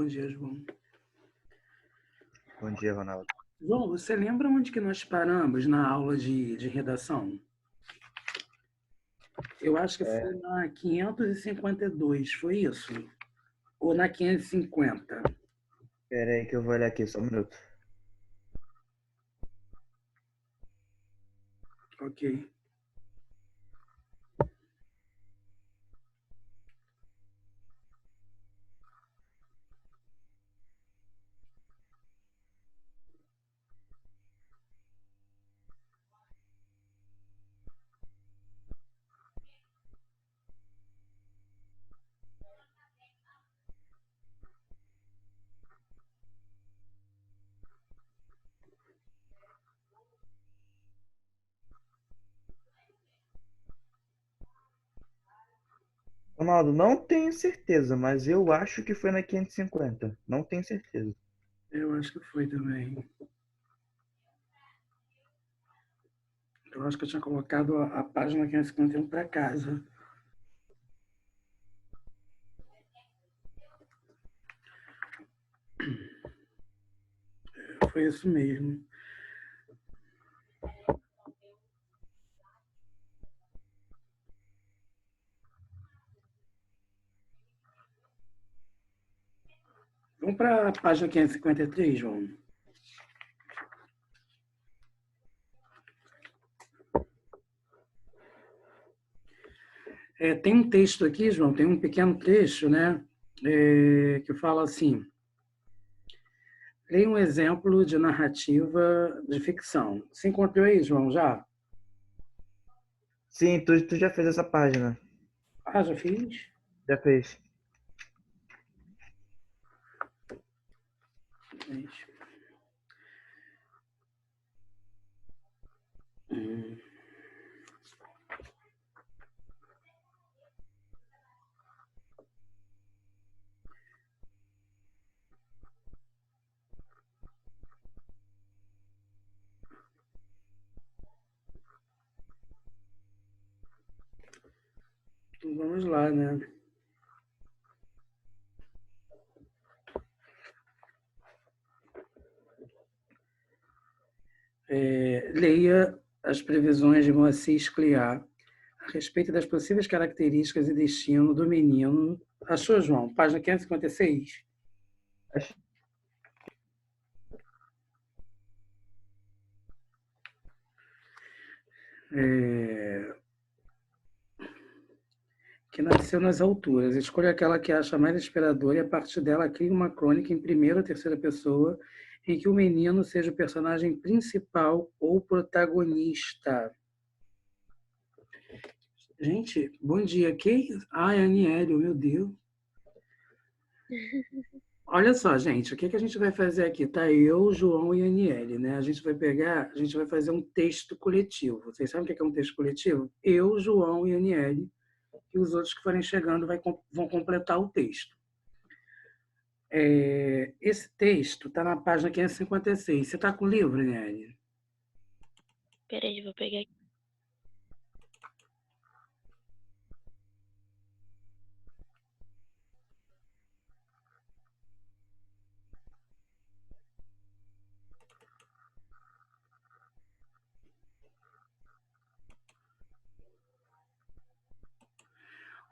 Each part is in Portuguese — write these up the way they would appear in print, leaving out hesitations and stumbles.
Bom dia, João. Bom dia, Ronaldo. João, você lembra onde que nós paramos na aula de redação? Eu acho que foi na 552, foi isso? Ou na 550? Espera aí que eu vou olhar aqui, só um minuto. Ok. Ronaldo, não tenho certeza, mas eu acho que foi na 550. Não tenho certeza. Eu acho que foi também. Eu acho que eu tinha colocado a página 551 para casa. Foi isso mesmo. Vamos para a página 553, João. Tem um texto aqui, João, tem um pequeno trecho, né? Que fala assim: leia um exemplo de narrativa de ficção. Você encontrou aí, João, já? Sim, tu já fez essa página. Ah, já fiz? Já fez. Gente. Hum. Então vamos lá, né? Leia as previsões de Moacir Scliar a respeito das possíveis características e destino do menino. Achou, João? Página 556. Acho- É, que nasceu nas alturas. Escolha aquela que acha mais inspiradora e, a partir dela, crie uma crônica em primeira ou terceira pessoa em que o menino seja o personagem principal ou protagonista. Gente, bom dia. Quem? Ai, Aniele, meu Deus. Olha só, gente, o que que a gente vai fazer aqui? Tá eu, João e Aniele, né? A gente vai fazer um texto coletivo. Vocês sabem o que é um texto coletivo? Eu, João e Aniele, e os outros que forem chegando vão completar o texto. Esse texto está na página 556. Você está com o livro, Aniele? Peraí, vou pegar aqui.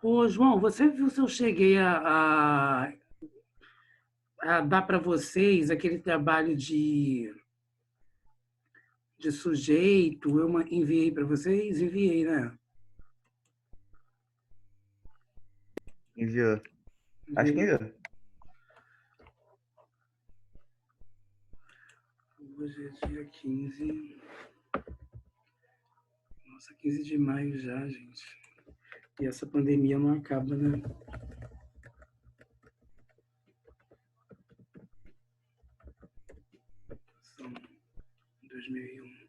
Ô, João, você viu se eu cheguei a dar para vocês aquele trabalho de sujeito? Eu enviei para vocês? Enviei, né? Enviou. Acho que Enviei. enviou. Hoje é dia 15. Nossa, 15 de maio já, gente. E essa pandemia não acaba, né? São 2001.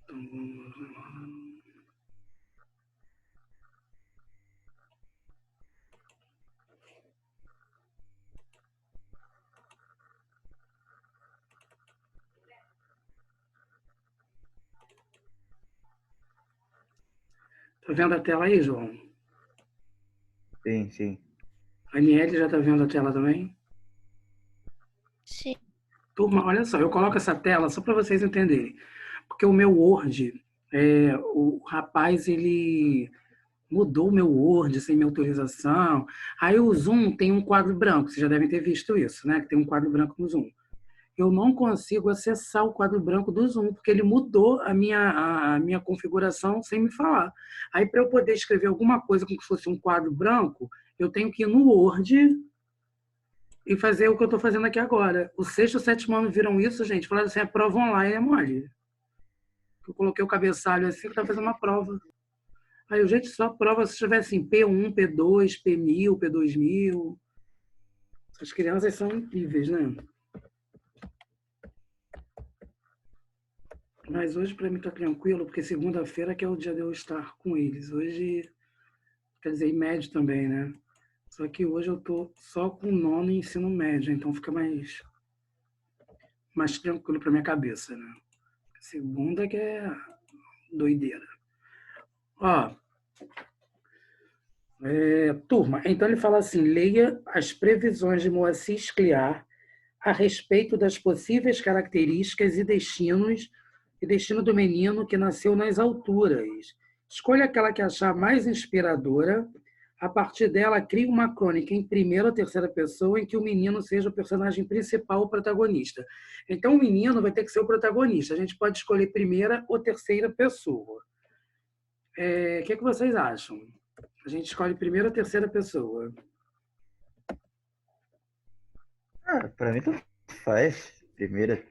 Então vamos lá. Tá vendo a tela aí, João? Sim, sim. A Aniele já tá vendo a tela também? Sim. Turma, olha só, eu coloco essa tela só para vocês entenderem. Porque o meu Word, o rapaz, ele mudou o meu Word sem minha autorização. Aí o Zoom tem um quadro branco, vocês já devem ter visto isso, né? Que tem um quadro branco no Zoom. Eu não consigo acessar o quadro branco do Zoom, porque ele mudou a minha configuração sem me falar. Aí, para eu poder escrever alguma coisa como se fosse um quadro branco, eu tenho que ir no Word e fazer o que eu estou fazendo aqui agora. O sexto e o sétimo ano viram isso, gente, falaram assim, a prova online é mole. Eu coloquei o cabeçalho assim, que estava fazendo uma prova. Aí eu, gente, só prova se tiver assim, P1, P2, P1000, P2000. As crianças são incríveis, né? Mas hoje para mim tá tranquilo, porque segunda-feira que é o dia de eu estar com eles. Hoje, quer dizer, em médio também, né? Só que hoje eu tô só com o nono e ensino médio, então fica mais tranquilo para minha cabeça, né? Segunda que é doideira. Ó, turma, então ele fala assim, leia as previsões de Moacir Scliar a respeito das possíveis características e destino do menino que nasceu nas alturas. Escolha aquela que achar mais inspiradora. A partir dela, crie uma crônica em primeira ou terceira pessoa em que o menino seja o personagem principal, o protagonista. Então, o menino vai ter que ser o protagonista. A gente pode escolher primeira ou terceira pessoa. O que vocês acham? A gente escolhe primeira ou terceira pessoa. Ah, pra mim tanto faz. Primeira.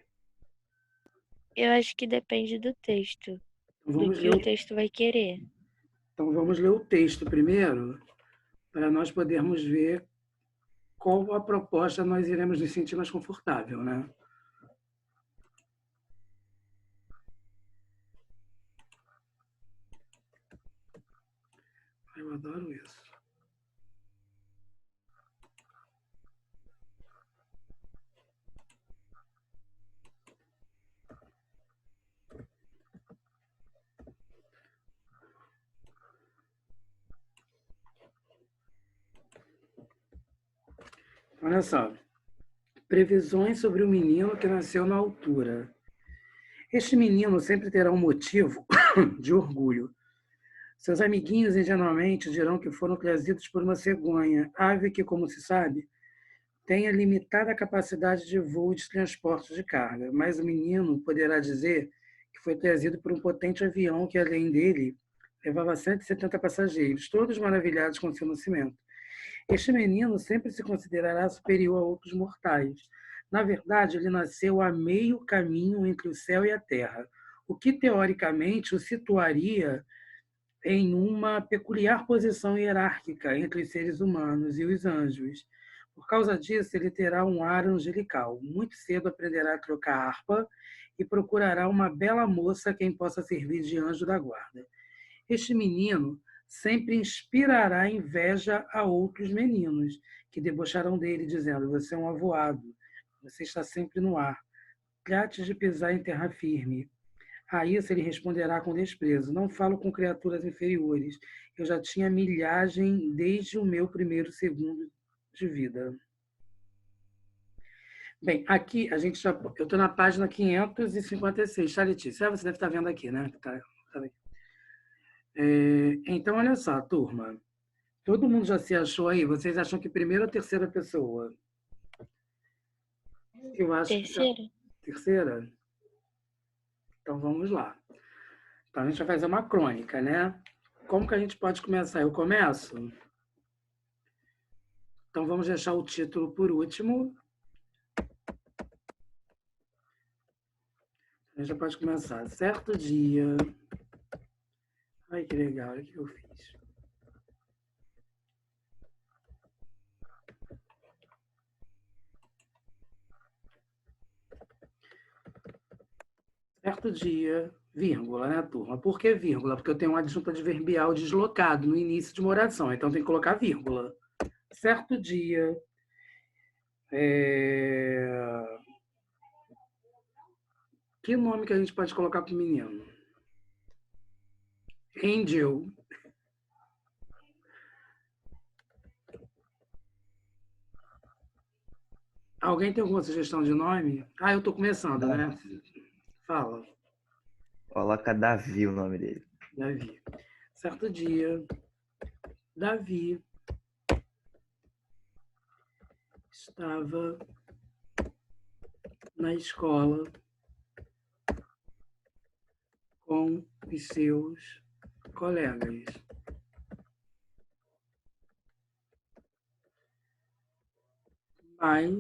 Eu acho que depende do texto, Então, do vamos que ler o o, texto vai querer. então, vamos ler o texto primeiro, para nós podermos ver qual a proposta nós iremos nos sentir mais confortável, né? Eu adoro isso. Olha só. Previsões sobre o menino que nasceu na altura. Este menino sempre terá um motivo de orgulho. Seus amiguinhos ingenuamente dirão que foram trazidos por uma cegonha, ave que, como se sabe, tem a limitada capacidade de voo e de transporte de carga, mas o menino poderá dizer que foi trazido por um potente avião que, além dele, levava 170 passageiros, todos maravilhados com seu nascimento. Este menino sempre se considerará superior a outros mortais. Na verdade, ele nasceu a meio caminho entre o céu e a terra, o que teoricamente o situaria em uma peculiar posição hierárquica entre os seres humanos e os anjos. Por causa disso, ele terá um ar angelical. Muito cedo aprenderá a trocar harpa e procurará uma bela moça a quem possa servir de anjo da guarda. Este menino sempre inspirará inveja a outros meninos, que debocharão dele, dizendo: Você é um avoado, você está sempre no ar. Trate de pisar em terra firme. A isso ele responderá com desprezo: Não falo com criaturas inferiores. Eu já tinha milhagem desde o meu primeiro segundo de vida. Bem, aqui a gente já. Eu estou na página 556, tá, Letícia? Você deve estar vendo aqui, né? Tá aqui. Então, olha só, turma. Todo mundo já se achou aí? Vocês acham que primeira ou terceira pessoa? Eu acho que já. Terceira? Terceira? Então vamos lá. Então a gente vai fazer uma crônica, né? Como que a gente pode começar? Eu começo? Então vamos deixar o título por último. A gente já pode começar. Certo dia. Ai, que legal, olha o que eu fiz. Certo dia, vírgula, né, turma? Por que vírgula? Porque eu tenho uma adjunta adverbial deslocado no início de uma oração, então tem que colocar vírgula. Certo dia. Que nome que a gente pode colocar para o menino? Angel. Alguém tem alguma sugestão de nome? Ah, eu tô começando, né? Fala, Coloca Davi o nome dele. Davi. Certo dia, Davi estava na escola com os seus colegas. Mais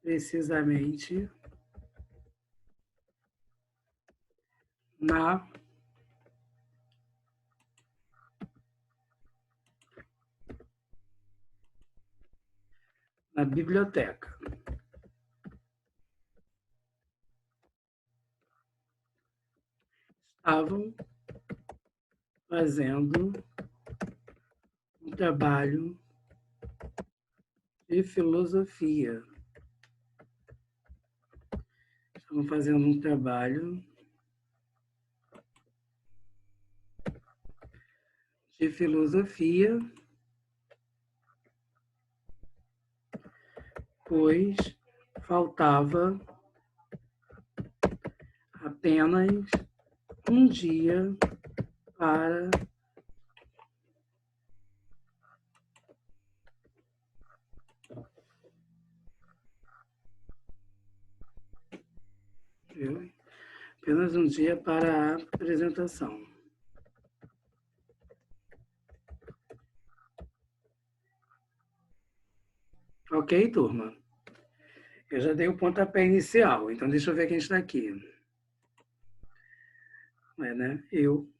precisamente na biblioteca. Estavam fazendo um trabalho de filosofia. Estavam fazendo um trabalho de filosofia, pois faltava apenas um dia para apenas um dia para a apresentação. Ok, turma? Eu já dei o pontapé inicial, então deixa eu ver quem está aqui. É, né? Eu,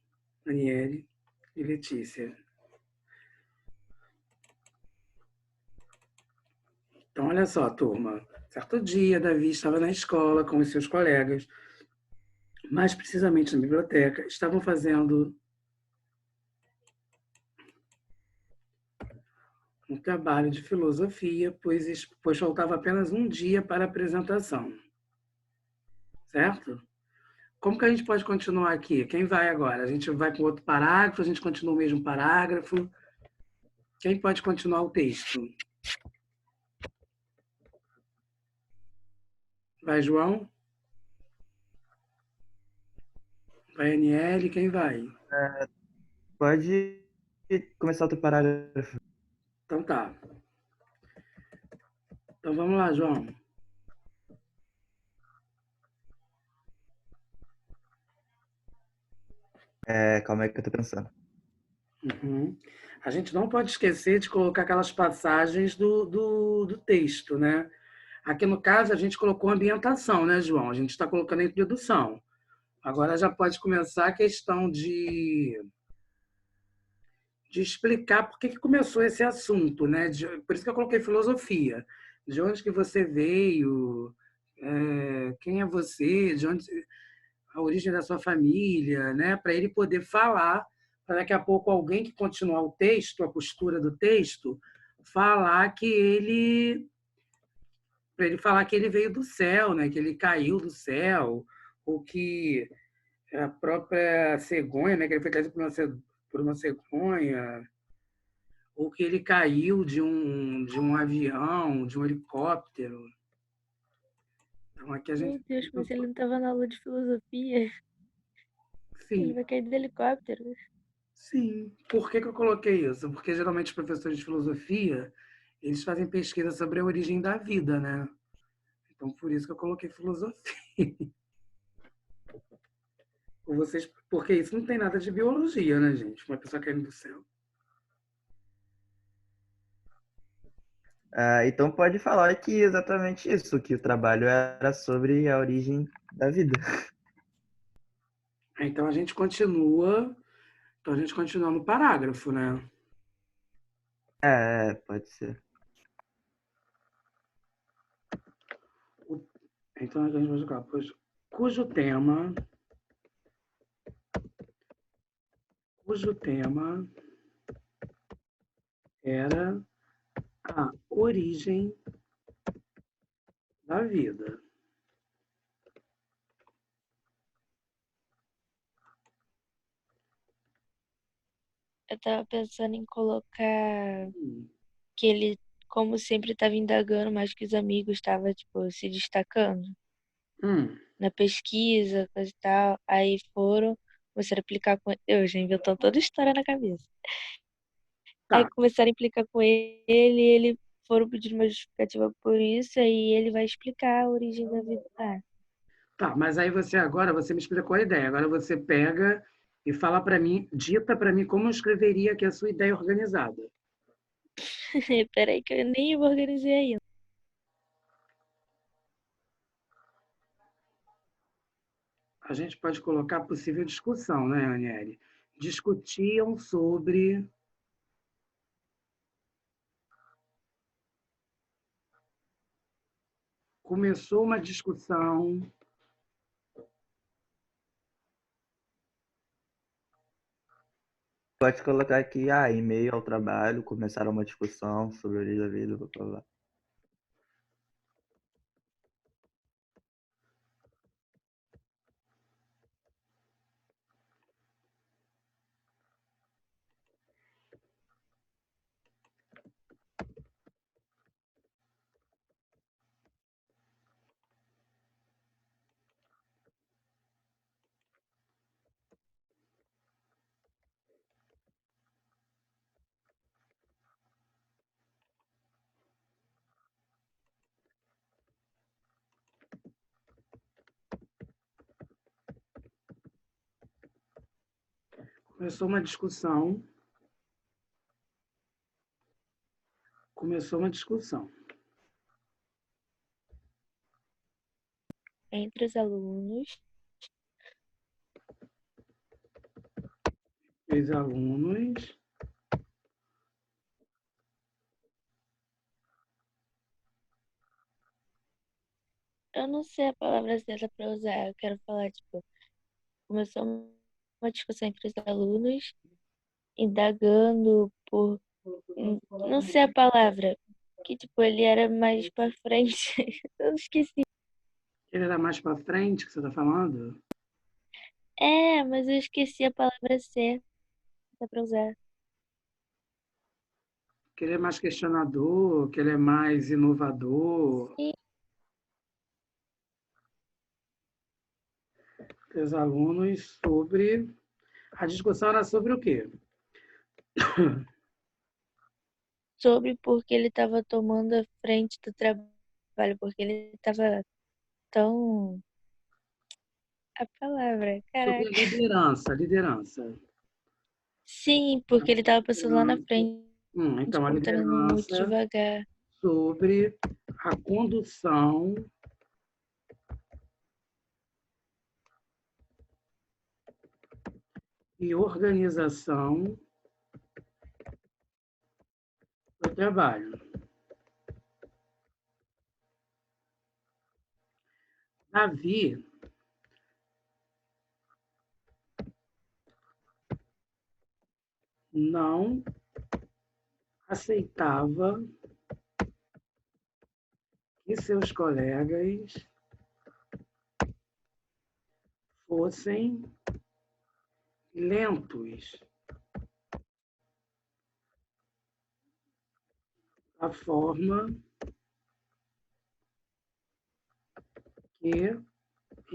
Aniele e Letícia. Então, olha só, turma. Certo dia, Davi estava na escola com os seus colegas, mais precisamente na biblioteca, estavam fazendo um trabalho de filosofia, pois faltava apenas um dia para a apresentação. Certo? Como que a gente pode continuar aqui? Quem vai agora? A gente vai com outro parágrafo, a gente continua o mesmo parágrafo? Quem pode continuar o texto? Vai, João? Vai, Aniele? Quem vai? Pode começar outro parágrafo. Então tá. Então vamos lá, João. Calma aí que eu tô pensando. Uhum. A gente não pode esquecer de colocar aquelas passagens do texto, né? Aqui no caso a gente colocou ambientação, né, João? A gente está colocando a introdução. Agora já pode começar a questão de explicar por que começou esse assunto, né? Por isso que eu coloquei filosofia. De onde que você veio? Quem é você? De onde a origem da sua família, né? Para ele poder falar, para daqui a pouco alguém que continuar o texto, a postura do texto, falar que ele, para ele falar que ele veio do céu, né? Que ele caiu do céu, ou que a própria cegonha, né? Que ele foi trazido por uma cegonha, ou que ele caiu de um avião, de um helicóptero. Então aqui a Meu gente, Deus, mas ele não tava na aula de filosofia. Ele sim. vai cair do helicóptero. Sim. Por que eu coloquei isso? Porque geralmente os professores de filosofia, eles fazem pesquisa sobre a origem da vida, né? Então, por isso que eu coloquei filosofia. Porque isso não tem nada de biologia, né, gente? Uma pessoa caindo do céu. Então pode falar que exatamente isso, que o trabalho era sobre a origem da vida. Então a gente continua, no parágrafo, né? Pode ser. Então a gente vai jogar, cujo tema, cujo tema era a origem da vida. Eu tava pensando em colocar que ele como sempre estava indagando mais que os amigos, estava, tipo, se destacando Hum, na pesquisa, coisa e tal. Aí foram, começaram a implicar com eu já inventando toda a história na cabeça. Aí tá. começaram a implicar com ele foram pedir uma justificativa por isso, aí ele vai explicar a origem da vida. Ah, Tá, mas aí você agora, você me explicou a ideia. Agora você pega e fala para mim, dita para mim como eu escreveria aqui a sua ideia organizada. peraí que eu nem me organizei ainda. A gente pode colocar possível discussão, né, Aniele? Discutiam sobre. Começou uma discussão. Pode colocar aqui, em meio ao trabalho, começaram uma discussão sobre a origem da vida, blá, blá, blá. Começou uma discussão. Começou uma discussão. Entre os alunos, Os alunos. eu não sei a palavra certa para usar, eu quero falar, tipo, começou uma discussão entre os alunos, indagando por, não sei a palavra, que tipo, ele era mais pra frente, eu esqueci. Ele era mais para frente que você está falando? É, mas eu esqueci a palavra certa pra usar. Que ele é mais questionador, que ele é mais inovador. Sim, Os alunos sobre. A discussão era sobre o quê? sobre porque ele estava tomando a frente do trabalho, porque ele estava tão. A palavra, Sobre caraca. a liderança, liderança. Sim, porque ele estava passando lá na Liderança. frente, Então, a por estar indo muito liderança devagar. sobre a condução e organização do trabalho. Davi não aceitava que seus colegas fossem lentos da forma que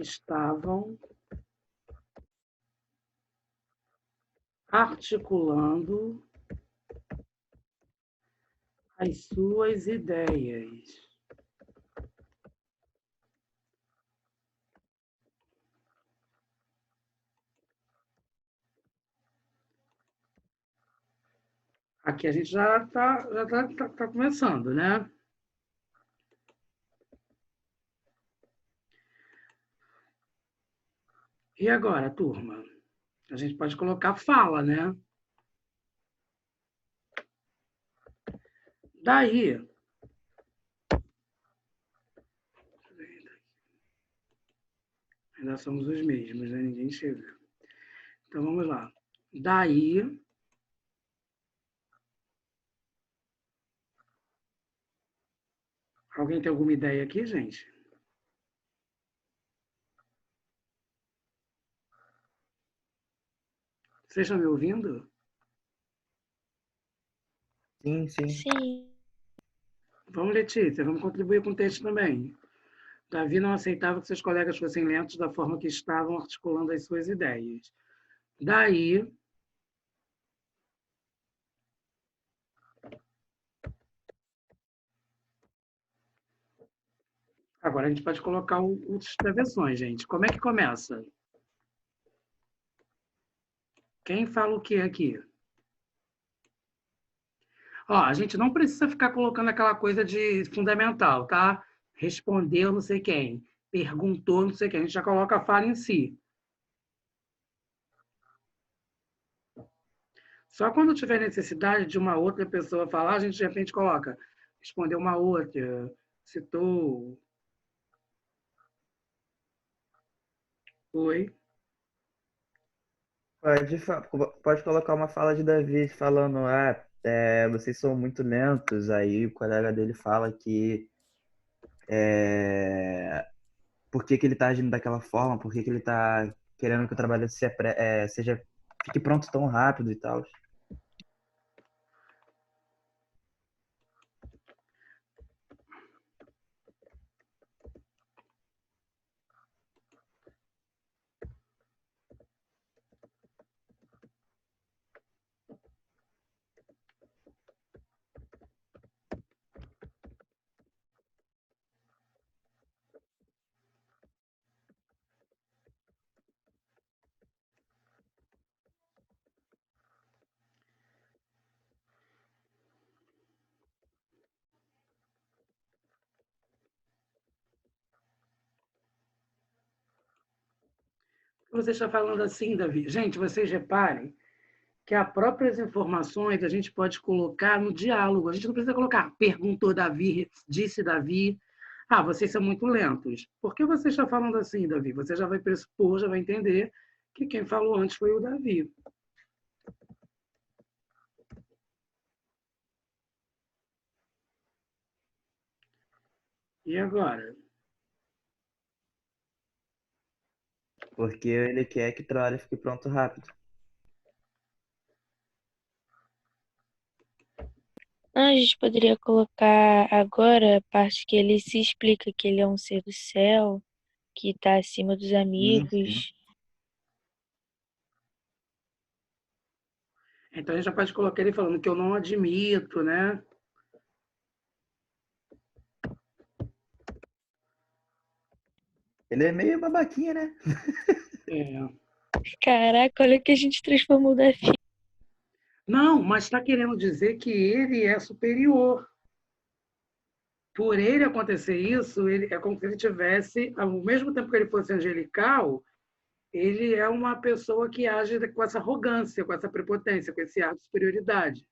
estavam articulando as suas ideias. Aqui a gente já tá começando, né? E agora, turma? A gente pode colocar fala, né? Daí, ainda somos os mesmos, né? Ninguém chega. Então vamos lá. Daí, alguém tem alguma ideia aqui, gente? Vocês estão me ouvindo? Sim, sim. Sim, Vamos, Letícia, vamos contribuir com o texto também. Davi não aceitava que seus colegas fossem lentos da forma que estavam articulando as suas ideias. Daí, agora a gente pode colocar os travessões, gente. Como é que começa? Quem fala o que aqui? Ó, a gente não precisa ficar colocando aquela coisa de fundamental, tá? Respondeu não sei quem, perguntou não sei quem. A gente já coloca a fala em si. Só quando tiver necessidade de uma outra pessoa falar, a gente de repente coloca respondeu uma outra, citou, foi. Pode colocar uma fala de Davi falando, vocês são muito lentos. Aí o colega dele fala que por que que ele tá agindo daquela forma, por que que ele tá querendo que o trabalho fique pronto tão rápido e tal. Você está falando assim, Davi. Gente, vocês reparem que as próprias informações a gente pode colocar no diálogo. A gente não precisa colocar perguntou Davi, disse Davi. Ah, vocês são muito lentos. Por que você está falando assim, Davi? Você já vai pressupor, já vai entender que quem falou antes foi o Davi. E agora? Porque ele quer que o trabalho fique pronto rápido. Ah, a gente poderia colocar agora a parte que ele se explica que ele é um ser do céu, que está acima dos Sim, sim. amigos. Então a gente já pode colocar ele falando que eu não admito, né? Ele é meio babaquinha, né? É. Caraca, olha o que a gente transformou da filha. Não, mas está querendo dizer que ele é superior. Por ele acontecer isso, ele, é como se ele tivesse, ao mesmo tempo que ele fosse angelical, ele é uma pessoa que age com essa arrogância, com essa prepotência, com esse ar de superioridade.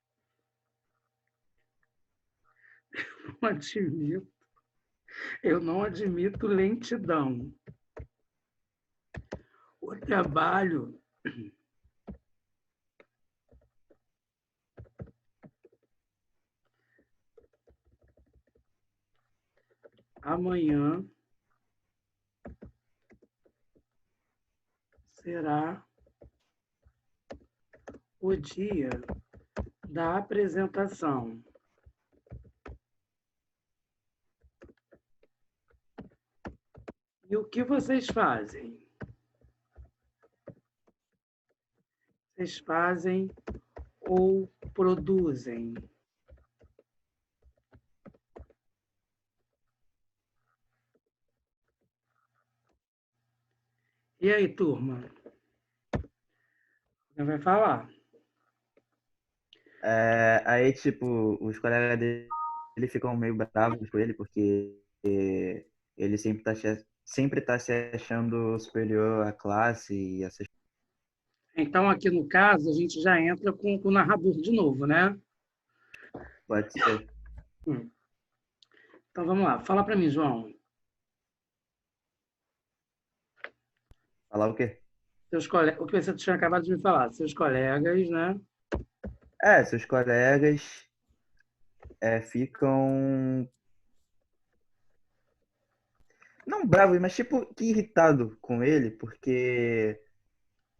Não admito, eu não admito lentidão. O trabalho amanhã será o dia da apresentação. E o que vocês fazem? Vocês fazem ou produzem? E aí, turma? Quem vai falar? Aí, tipo, os colegas dele ficam meio bravos com ele, porque ele sempre tá se achando superior à classe e essas. Então, aqui no caso, a gente já entra com o narrador de novo, né? Pode ser. Então, vamos lá. Fala para mim, João. Falar o quê? O que você tinha acabado de me falar. Seus colegas, né? Seus colegas ficam, não bravos, mas tipo que irritado com ele, porque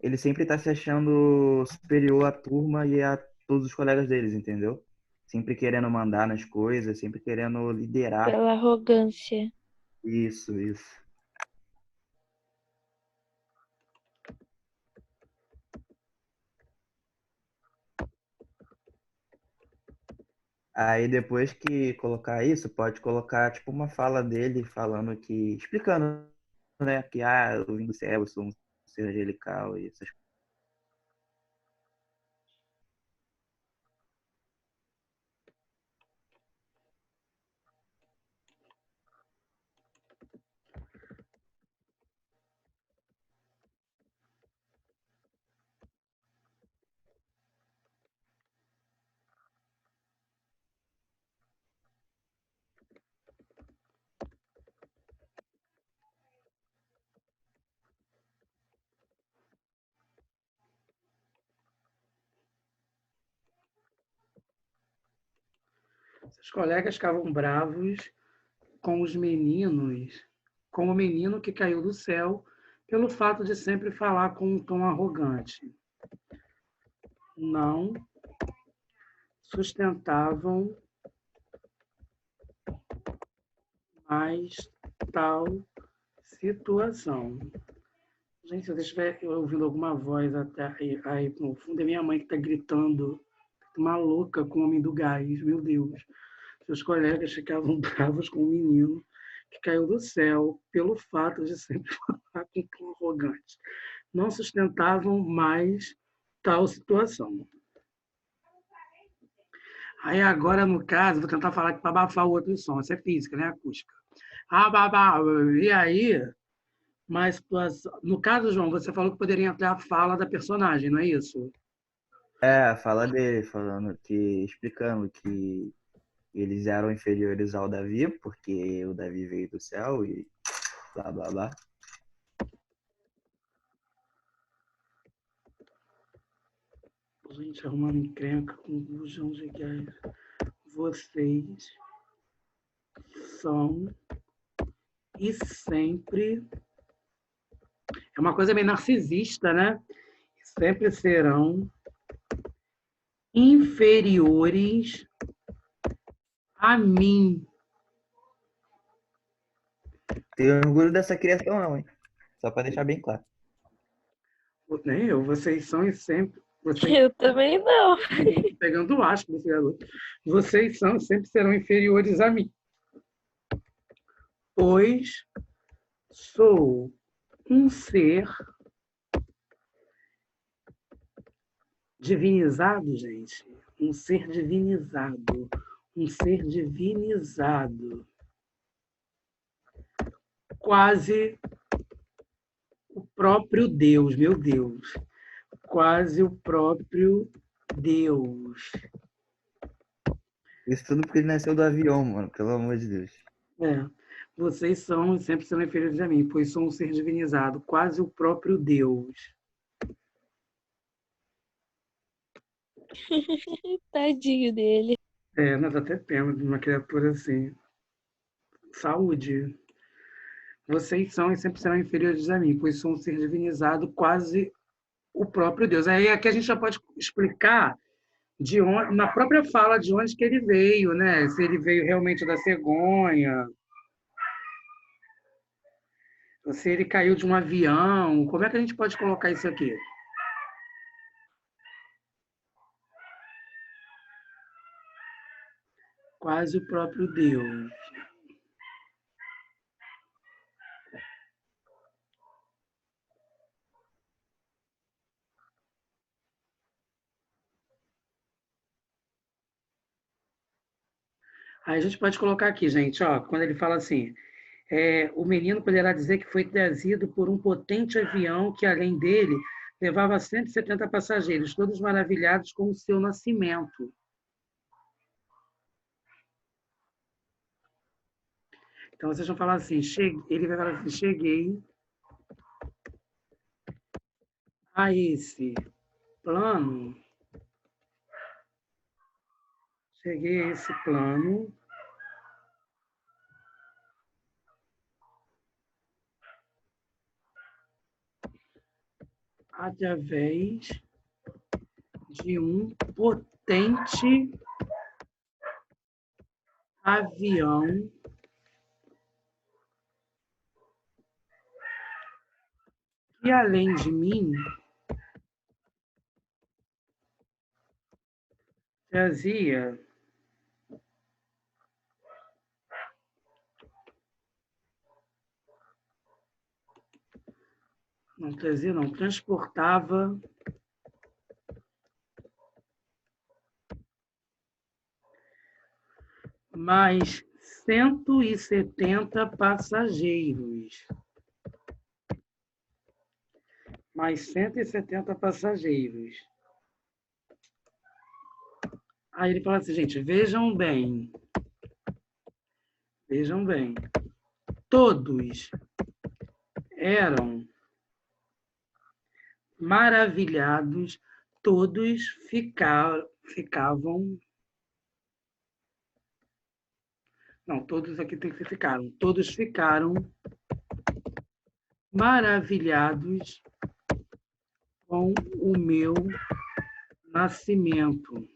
ele sempre tá se achando superior à turma e a todos os colegas deles, entendeu? sempre querendo mandar nas coisas, sempre querendo liderar. Pela arrogância. Isso, isso. Aí depois que colocar isso, pode colocar tipo uma fala dele falando que, explicando, né, que eu vim do céu, eu sou um ser angelical e essas Os colegas ficavam bravos com os meninos, com o menino que caiu do céu, pelo fato de sempre falar com um tom arrogante. Não sustentavam mais tal situação. Gente, se eu estiver ouvindo alguma voz até aí no fundo, é minha mãe que está gritando, maluca com o homem do gás, meu Deus. Seus colegas ficavam bravos com o menino que caiu do céu pelo fato de sempre falar com tom arrogante. Não sustentavam mais tal situação. Aí agora, no caso, vou tentar falar aqui para abafar o outro som. Isso é física, né? Acústica. E aí, mas no caso, João, você falou que poderia entrar a fala da personagem, não é isso? fala dele, falando que, explicando que eles eram inferiores ao Davi, porque o Davi veio do céu e blá blá blá. Gente, arrumando encrenca com o João de Gás. Vocês são e sempre. É uma coisa meio narcisista, né? Sempre serão inferiores a mim. Tenho orgulho dessa criação, não, hein? Só para deixar bem claro. Nem eu, vocês são e sempre. Vocês Eu também não. pegando o asco desse garoto. Vocês são e sempre serão inferiores a mim. Pois sou um ser divinizado, gente. Um ser divinizado. Um ser divinizado. Quase o próprio Deus, meu Deus. Quase o próprio Deus. Isso tudo porque ele nasceu do avião, mano, pelo amor de Deus. É. Vocês são e sempre serão inferiores a mim, pois sou um ser divinizado, quase o próprio Deus. Tadinho dele. Nós até temos uma criatura assim. Saúde. Vocês são e sempre serão inferiores a mim, pois sou um ser divinizado, quase o próprio Deus. Aí aqui a gente já pode explicar de onde, na própria fala de onde que ele veio, né? Se ele veio realmente da cegonha, ou se ele caiu de um avião. Como é que a gente pode colocar isso aqui? Quase o próprio Deus. Aí a gente pode colocar aqui, gente, ó, quando ele fala assim, o menino poderá dizer que foi trazido por um potente avião que, além dele, levava 170 passageiros, todos maravilhados com o seu nascimento. Então, vocês vão falar assim, ele vai falar assim, cheguei a esse plano, através de um potente avião que, além de mim, trazia não, transportava mais 170 passageiros. Mais 170 passageiros. Aí ele fala assim, gente, vejam bem, todos eram maravilhados, todos ficavam. Não, todos aqui tem que ser ficaram. Todos ficaram maravilhados com o meu nascimento.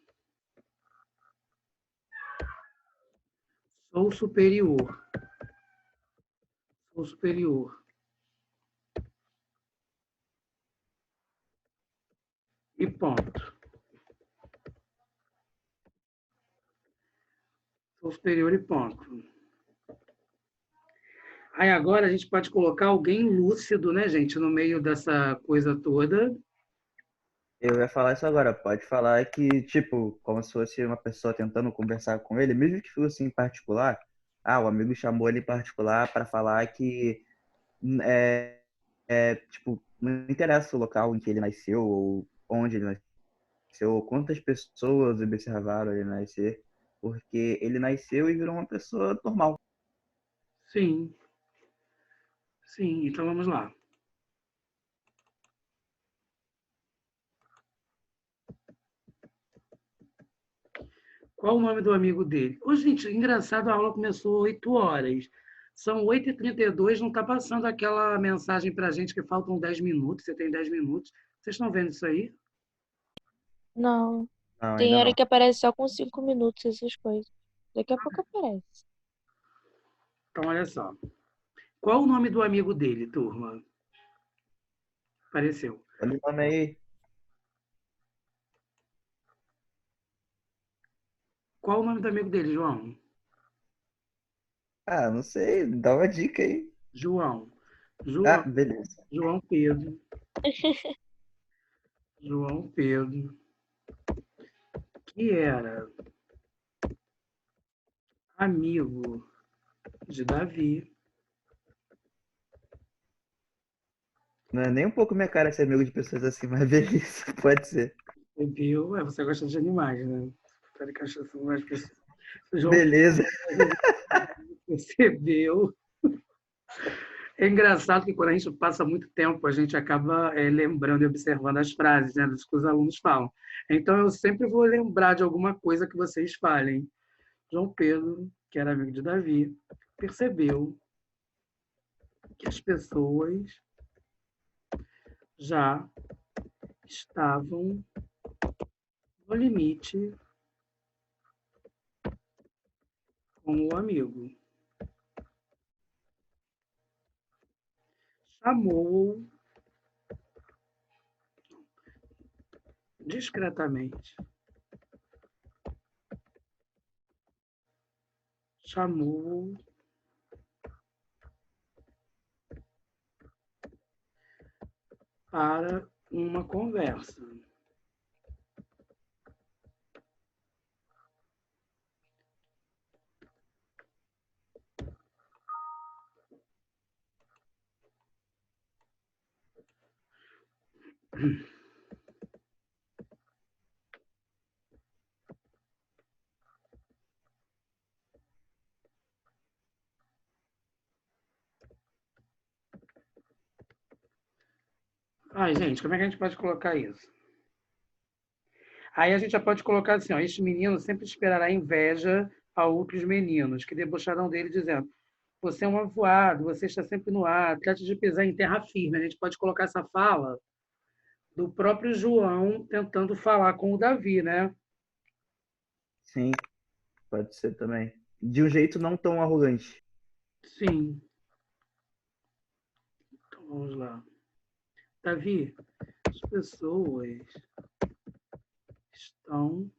Sou superior. Sou superior. E ponto. Sou superior e ponto. Aí agora a gente pode colocar alguém lúcido, né, gente, no meio dessa coisa toda. Eu ia falar isso agora. Pode falar que, tipo, como se fosse uma pessoa tentando conversar com ele, mesmo que fosse em particular. Ah, o amigo chamou ele em particular para falar que tipo, não interessa o local em que ele nasceu, ou onde ele nasceu, ou quantas pessoas observaram ele nascer, porque ele nasceu e virou uma pessoa normal. Sim. Sim, então vamos lá. Qual o nome do amigo dele? Ô, gente, engraçado, a aula começou 8 horas. São 8h32, não está passando aquela mensagem para a gente que faltam 10 minutos, você tem 10 minutos. Vocês estão vendo isso aí? Não. Não, Tem ainda hora não. que aparece só com 5 minutos essas coisas. Daqui a pouco aparece. Então, olha só. Qual o nome do amigo dele, turma? Apareceu. Olha o nome aí. Qual o nome do amigo dele, João? Ah, não sei, dá uma dica aí. João. Ah, João, beleza. João Pedro. João Pedro, que era amigo de Davi. Não é nem um pouco minha cara ser amigo de pessoas assim, mas beleza, pode ser. Você viu? Você gosta de animais, né? Espero que as pessoas. João Beleza. percebeu. É engraçado que quando a gente passa muito tempo, a gente acaba lembrando e observando as frases, né, dos que os alunos falam. Então, eu sempre vou lembrar de alguma coisa que vocês falem. João Pedro, que era amigo de Davi, percebeu que as pessoas já estavam no limite com o amigo. Chamou-o discretamente. Chamou-o para uma conversa. Ai, gente, como é que a gente pode colocar isso? Aí a gente já pode colocar assim, ó, este menino sempre esperará inveja a outros meninos, que debocharão dele dizendo, você é um avoado, você está sempre no ar, trate de pisar em terra firme. A gente pode colocar essa fala do próprio João tentando falar com o Davi, né? Sim, pode ser também. de um jeito não tão arrogante. Sim. Então, vamos lá. Davi, as pessoas estão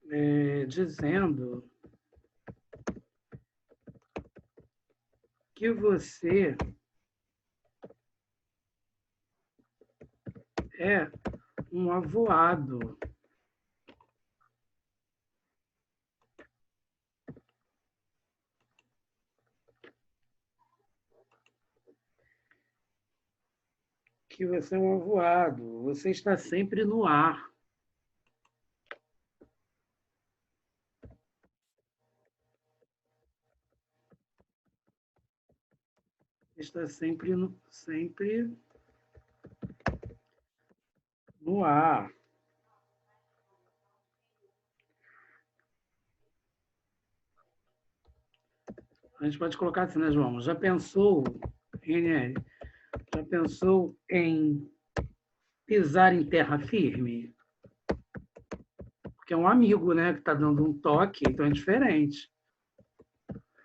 dizendo que você é um avoado. Que você é um avoado. Você está sempre no ar. Está sempre no ar. A gente pode colocar assim, né, João? Já pensou, NL, já pensou em pisar em terra firme? Porque é um amigo, né, que está dando um toque, então é diferente.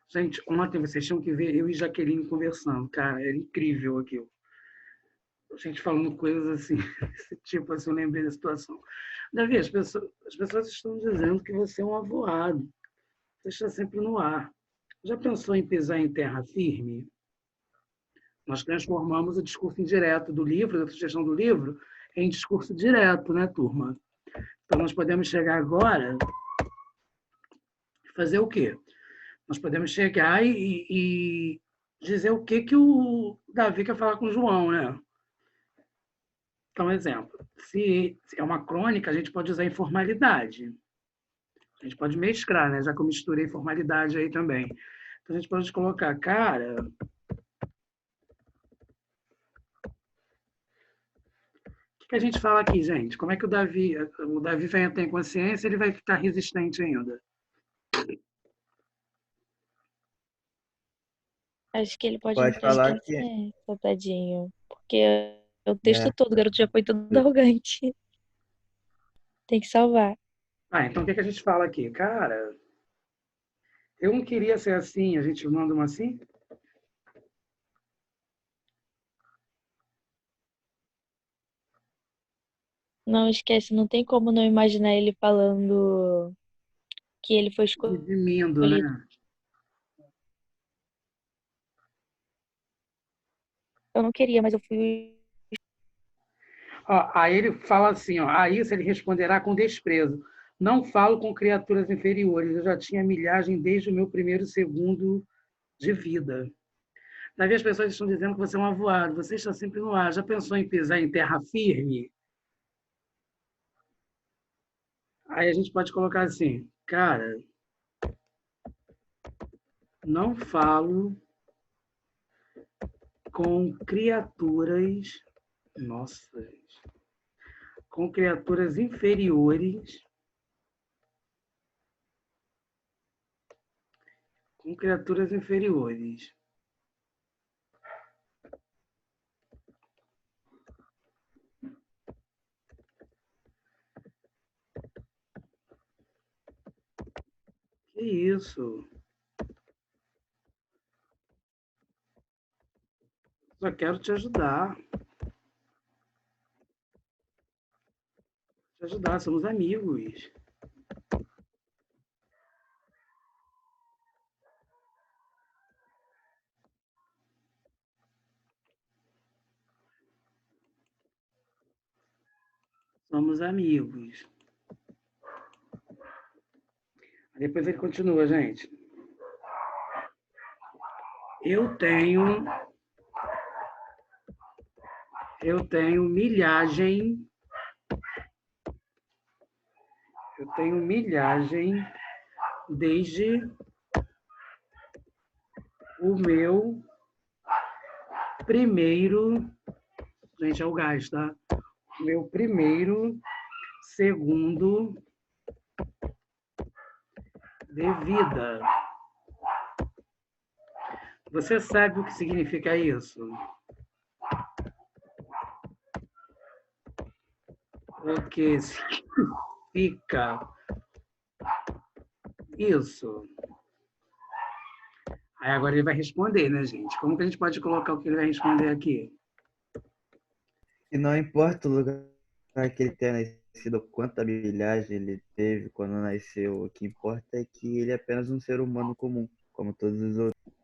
Gente, ontem vocês tinham que ver eu e Jaqueline conversando. Cara, era incrível aquilo. A gente falando coisas assim, desse tipo, assim, eu lembrei da situação. Davi, as pessoas estão dizendo que você é um avoado. Você está sempre no ar. Já pensou em pisar em terra firme? Nós transformamos o discurso indireto do livro, da sugestão do livro, em discurso direto, né, turma? Então, nós podemos chegar agora e fazer o quê? Nós podemos chegar e dizer o que o Davi quer falar com o João, né? Então, exemplo, se é uma crônica, a gente pode usar informalidade. A gente pode mesclar, né? Já que eu misturei formalidade aí também. Então, a gente pode colocar, cara, o que a gente fala aqui, gente? Como é que o Davi vai ter consciência, ele vai ficar resistente ainda? Acho que ele pode não Pode ter falar que consciência, tadinho. Porque o texto é, todo, o garoto já foi todo arrogante. Tem que salvar. Então o que a gente fala aqui? Cara, eu não queria ser assim, a gente manda uma assim? Não esquece, não tem como não imaginar ele falando que ele foi Redimindo, escolhido. né? Eu não queria, mas eu fui. Ó, aí ele fala assim, ó, a isso ele responderá com desprezo. Não falo com criaturas inferiores, eu já tinha milhagem desde o meu primeiro segundo de vida. Davi, as pessoas estão dizendo que você é um avoado, você está sempre no ar. Já pensou em pisar em terra firme? Aí a gente pode colocar assim, cara, não falo com criaturas, nossa, com criaturas inferiores, com criaturas inferiores. Que isso? Só quero te ajudar. Te ajudar, somos amigos. Somos amigos. Depois ele continua, gente. Eu tenho milhagem. Eu tenho milhagem desde o meu primeiro. Gente, é o gás, tá? Meu primeiro segundo de vida. Você sabe o que significa isso? O que Fica. Isso. Aí agora ele vai responder, né, gente? Como que a gente pode colocar o que ele vai responder aqui? E não importa o lugar que ele tenha nascido, quanta habilidade ele teve quando nasceu, o que importa é que ele é apenas um ser humano comum, como todos os outros.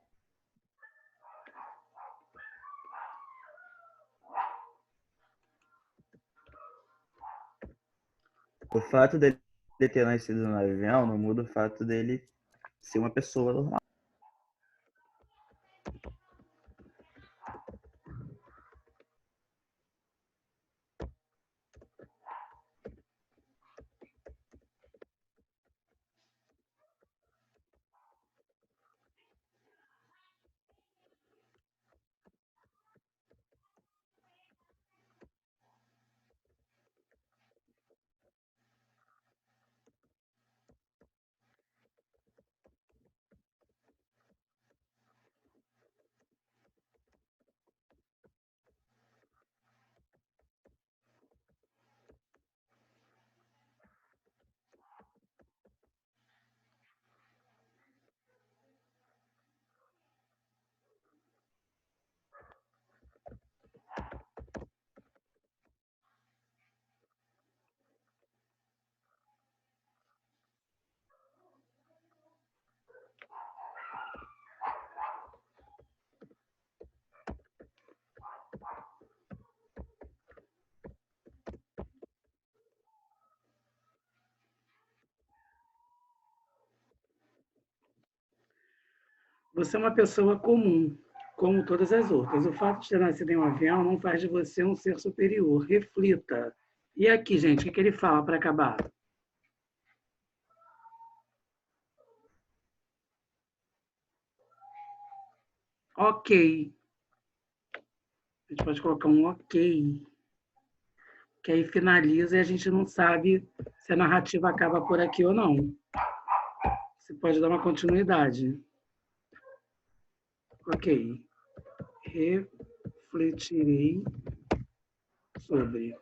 O fato dele ter nascido no avião não muda o fato dele ser uma pessoa normal. Você é uma pessoa comum, como todas as outras. O fato de ter nascido em um avião não faz de você um ser superior. Reflita. E aqui, gente, o que ele fala para acabar? Ok. A gente pode colocar um ok. Que aí finaliza e a gente não sabe se a narrativa acaba por aqui ou não. Você pode dar uma continuidade. Ok. Refletirei sobre.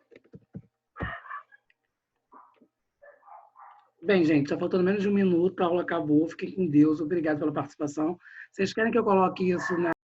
Bem, gente, está faltando menos de um minuto, a aula acabou. Fiquem com Deus. Obrigado pela participação. Vocês querem que eu coloque isso na